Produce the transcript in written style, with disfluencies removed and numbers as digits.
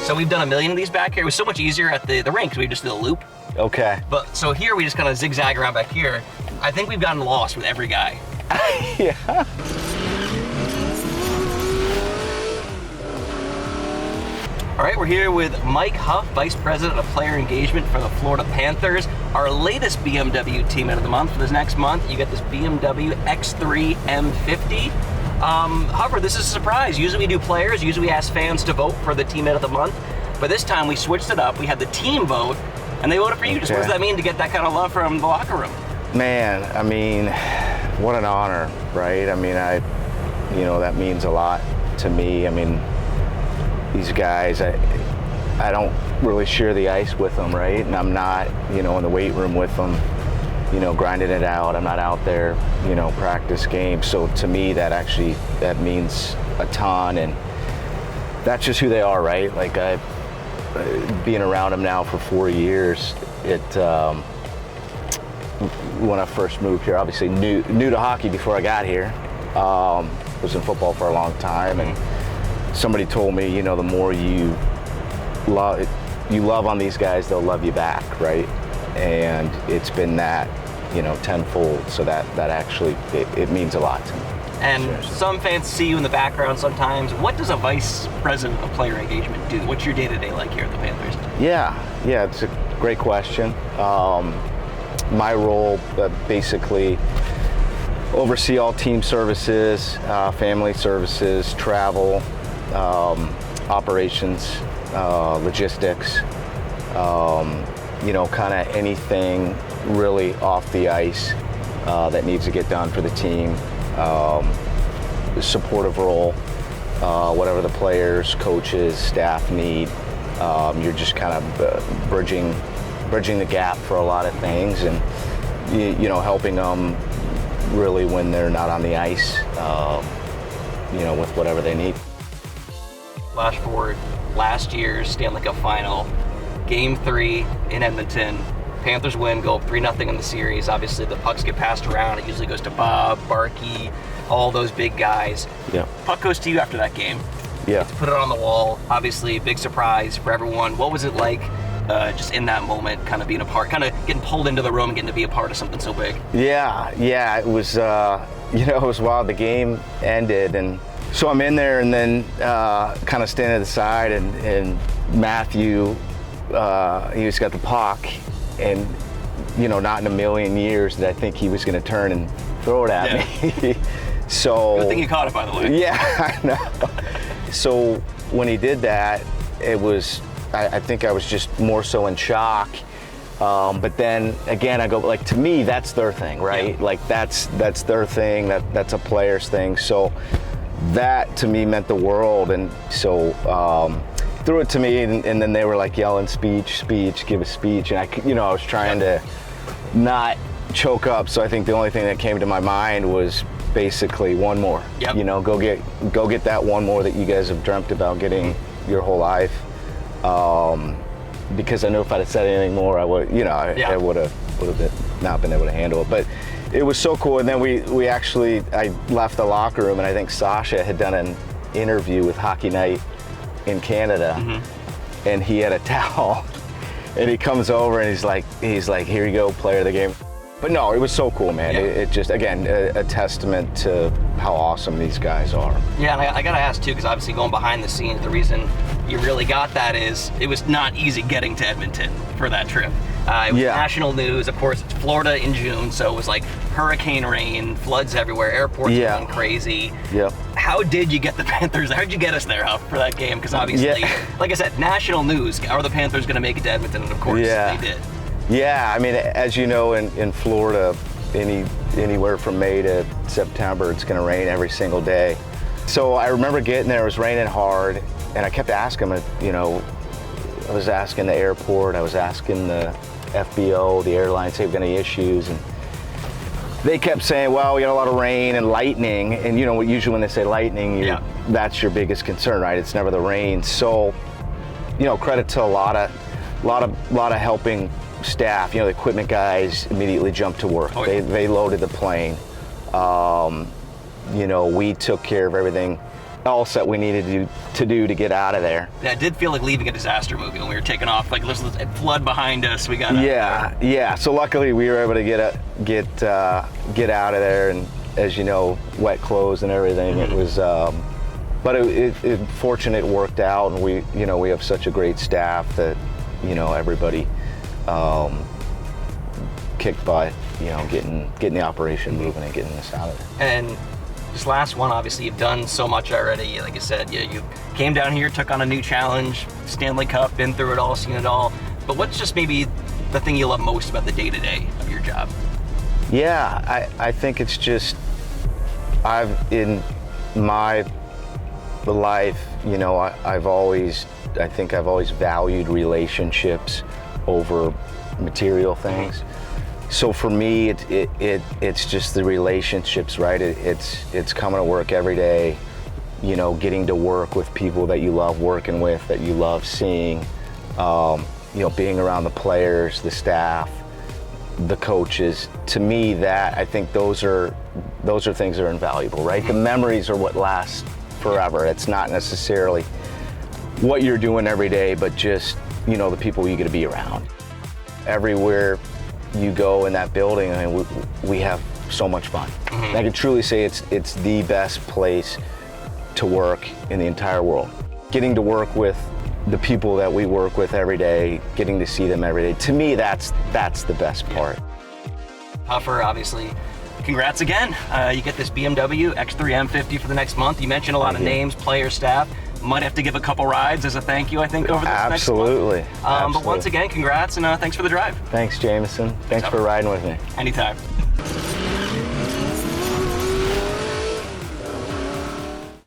So we've done a million of these back here. It was so much easier at the rink because we just did a loop. Okay. But so here we just kind of zigzag around back here. I think we've gotten lost with every guy. Yeah. All right, we're here with Mike Huff, Vice President of Player Engagement for the Florida Panthers. Our latest BMW Teammate of the Month for this next month, you get this BMW X3 M50. Huffer, this is a surprise. Usually we do players, usually we ask fans to vote for the Teammate of the Month, but this time we switched it up. We had the team vote, and they voted for you. Just what does that mean to get that kind of love from the locker room? Man, I mean, what an honor, right? I mean, that means a lot to me. I mean, these guys, I don't really share the ice with them, right? And I'm not, in the weight room with them, grinding it out. I'm not out there, practice games. So to me, that means a ton, and that's just who they are, right? Like being around them now for 4 years, when I first moved here, obviously new to hockey before I got here. Was in football for a long time, and somebody told me, the more you love on these guys, they'll love you back, right? And it's been that, tenfold. So that actually, it means a lot to me. And some fans see you in the background sometimes. What does a vice president of player engagement do? What's your day-to-day like here at the Panthers? Yeah, it's a great question. My role, basically, oversee all team services, family services, travel, operations, logistics, kind of anything really off the ice that needs to get done for the team. Supportive role, whatever the players, coaches, staff need. You're just kind of bridging the gap for a lot of things, and helping them really when they're not on the ice, with whatever they need. Flash forward, last year's Stanley Cup final, Game 3 in Edmonton. Panthers win, go up 3-0 in the series. Obviously, the pucks get passed around. It usually goes to Bob, Barkey, all those big guys. Yeah. Puck goes to you after that game. Yeah. To put it on the wall. Obviously, big surprise for everyone. What was it like, just in that moment, kind of being a part, kind of getting pulled into the room and getting to be a part of something so big? Yeah. It was, it was wild. The game ended, and so I'm in there, and then kind of standing at the side, and Matthew, he just got the puck, and not in a million years did I think he was going to turn and throw it at me. So good thing you caught it, by the way. Yeah, I know. So when he did that, it was, I think I was just more so in shock. But then again, I go, like, to me, that's their thing, right? Yeah. Like that's their thing. That's a player's thing. So that to me meant the world. And so threw it to me, and then they were like yelling, speech, give a speech. And I was trying to not choke up. So I think the only thing that came to my mind was basically one more. Yep. Go get that one more that you guys have dreamt about getting your whole life. Because I knew if I'd have said anything more, I would, I would have not been able to handle it. But it was so cool. And then I left the locker room, and I think Sasha had done an interview with Hockey Night in Canada, and he had a towel, and he comes over and he's like, here you go, player of the game. But no, it was so cool, man. Yeah. It just, again, a testament to how awesome these guys are. Yeah, and I gotta ask too, because obviously going behind the scenes, the reason you really got that is it was not easy getting to Edmonton for that trip. It was national news. Of course, it's Florida in June, so it was like hurricane rain, floods everywhere, airports going crazy. Yep. How did you get the Panthers? How'd you get us there, Huff, for that game? Because obviously, like I said, national news. Are the Panthers going to make it to Edmonton? And of course, they did. Yeah, I mean, as you know, in Florida, anywhere from May to September, it's going to rain every single day. So I remember getting there, it was raining hard, and I kept asking, I was asking the airport, I was asking the FBO, the airline, say, have we got any issues? And they kept saying, well, we got a lot of rain and lightning. And usually when they say lightning, that's your biggest concern, right? It's never the rain. So, credit to a lot of helping staff. The equipment guys immediately jumped to work. They loaded the plane. We took care of everything else that we needed to do to get out of there. Yeah, it did feel like leaving a disaster movie when we were taking off. Like there's a flood behind us. We got Yeah. So luckily we were able to get out of there, and as you know, wet clothes and everything. It was, but it fortunate it worked out, and we have such a great staff that everybody kicked butt, getting the operation moving and getting us out of there. And this last one, obviously, you've done so much already. Like I said, you came down here, took on a new challenge, Stanley Cup, been through it all, seen it all. But what's just maybe the thing you love most about the day-to-day of your job? Yeah, I think it's just, in my life, I've always valued relationships over material things. So for me, it's just the relationships, right? It's coming to work every day, getting to work with people that you love working with, that you love seeing, being around the players, the staff, the coaches. To me, I think those are things that are invaluable, right? The memories are what last forever. It's not necessarily what you're doing every day, but just, the people you get to be around. Everywhere you go in that building, I mean, we have so much fun. I can truly say it's the best place to work in the entire world. Getting to work with the people that we work with every day, getting to see them every day, to me, that's the best part. Huffer, obviously, congrats again. You get this BMW X3 M50 for the next month. You mentioned a lot of names, players, staff. Might have to give a couple rides as a thank you, I think, over this next month. Absolutely. But once again, congrats, and thanks for the drive. Thanks, Jameson. Thanks for riding with me. Anytime.